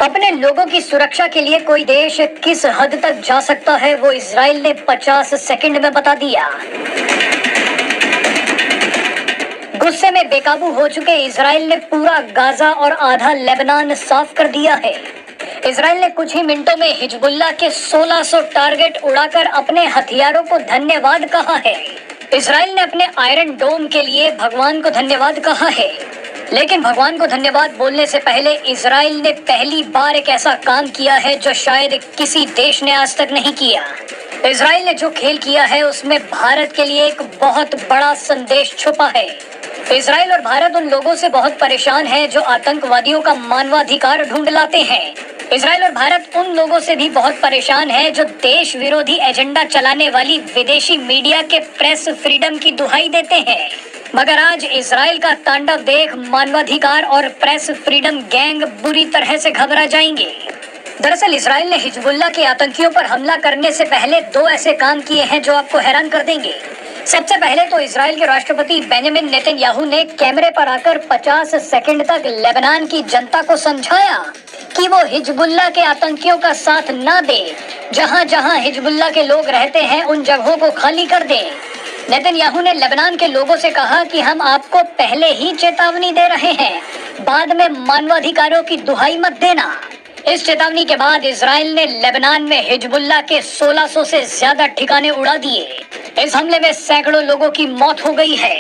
अपने लोगों की सुरक्षा के लिए कोई देश किस हद तक जा सकता है वो इजराइल ने 50 सेकंड में बता दिया। गुस्से में बेकाबू हो चुके इजराइल ने पूरा गाजा और आधा लेबनान साफ कर दिया है। इजराइल ने कुछ ही मिनटों में हिजबुल्लाह के 1600 टारगेट उड़ाकर अपने हथियारों को धन्यवाद कहा है। इजराइल ने अपने आयरन डोम के लिए भगवान को धन्यवाद कहा है, लेकिन भगवान को धन्यवाद बोलने से पहले इजराइल ने पहली बार एक ऐसा काम किया है जो शायद किसी देश ने आज तक नहीं किया। इजराइल ने जो खेल किया है उसमें भारत के लिए एक बहुत बड़ा संदेश छुपा है। इजराइल और भारत उन लोगों से बहुत परेशान है जो आतंकवादियों का मानवाधिकार ढूंढ लाते हैं। इजराइल और भारत उन लोगों से भी बहुत परेशान है जो देश विरोधी एजेंडा चलाने वाली विदेशी मीडिया के प्रेस फ्रीडम की दुहाई देते हैं। मगर आज इजराइल का तांडव देख मानवाधिकार और प्रेस फ्रीडम गैंग बुरी तरह से घबरा जाएंगे। दरअसल इजराइल ने हिजबुल्लाह के आतंकियों पर हमला करने से पहले 2 ऐसे काम किए हैं जो आपको हैरान कर देंगे। सबसे पहले तो इजराइल के राष्ट्रपति बेंजामिन नेतन्याहू ने कैमरे पर आकर 50 सेकंड तक लेबनान की जनता को समझाया कि वो हिजबुल्लाह के आतंकियों का साथ ना दे। जहां जहां हिजबुल्लाह के लोग रहते हैं उन जगहों को खाली कर दें। नेतन्याहू ने लेबनान के लोगों से कहा कि हम आपको पहले ही चेतावनी दे रहे हैं, बाद में मानवाधिकारों की दुहाई मत देना। इस चेतावनी के बाद इजराइल ने लेबनान में हिजबुल्लाह के 1600 से ज्यादा ठिकाने उड़ा दिए। इस हमले में सैकड़ों लोगों की मौत हो गई है।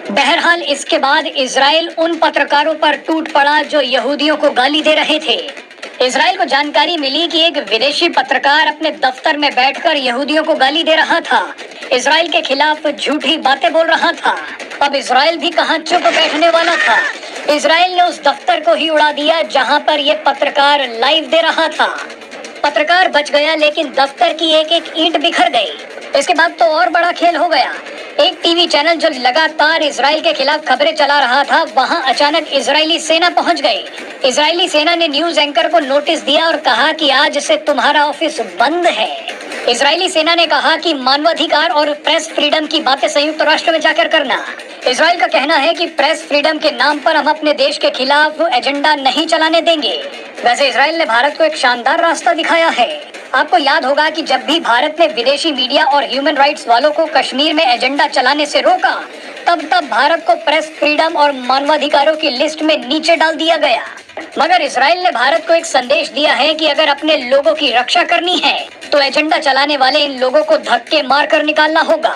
बहरहाल इसके बाद इजराइल उन पत्रकारों पर टूट पड़ा जो यहूदियों को गाली दे रहे थे। इजराइल को जानकारी मिली कि एक विदेशी पत्रकार अपने दफ्तर में बैठकर यहूदियों को गाली दे रहा था, इजराइल के खिलाफ झूठी बातें बोल रहा था। अब इजराइल भी कहां चुप बैठने वाला था। इजराइल ने उस दफ्तर को ही उड़ा दिया जहां पर ये पत्रकार लाइव दे रहा था। पत्रकार बच गया, लेकिन दफ्तर की एक एक ईंट बिखर गई। इसके बाद तो और बड़ा खेल हो गया। एक टीवी चैनल जो लगातार इजराइल के खिलाफ खबरें चला रहा था, वहां अचानक इजरायली सेना पहुंच गई। इजरायली सेना ने न्यूज एंकर को नोटिस दिया और कहा कि आज से तुम्हारा ऑफिस बंद है। इजरायली सेना ने कहा कि मानवाधिकार और प्रेस फ्रीडम की बातें संयुक्त राष्ट्र में जाकर करना। इजराइल का कहना है कि प्रेस फ्रीडम के नाम पर हम अपने देश के खिलाफ एजेंडा नहीं चलाने देंगे। वैसे इजराइल ने भारत को एक शानदार रास्ता दिखाया है। आपको याद होगा कि जब भी भारत ने विदेशी मीडिया और ह्यूमन राइट्स वालों को कश्मीर में एजेंडा चलाने से रोका, तब भारत को प्रेस फ्रीडम और मानवाधिकारों की लिस्ट में नीचे डाल दिया गया। मगर इजराइल ने भारत को एक संदेश दिया है कि अगर अपने लोगों की रक्षा करनी है तो एजेंडा चलाने वाले इन लोगों को धक्के मारकर निकालना होगा।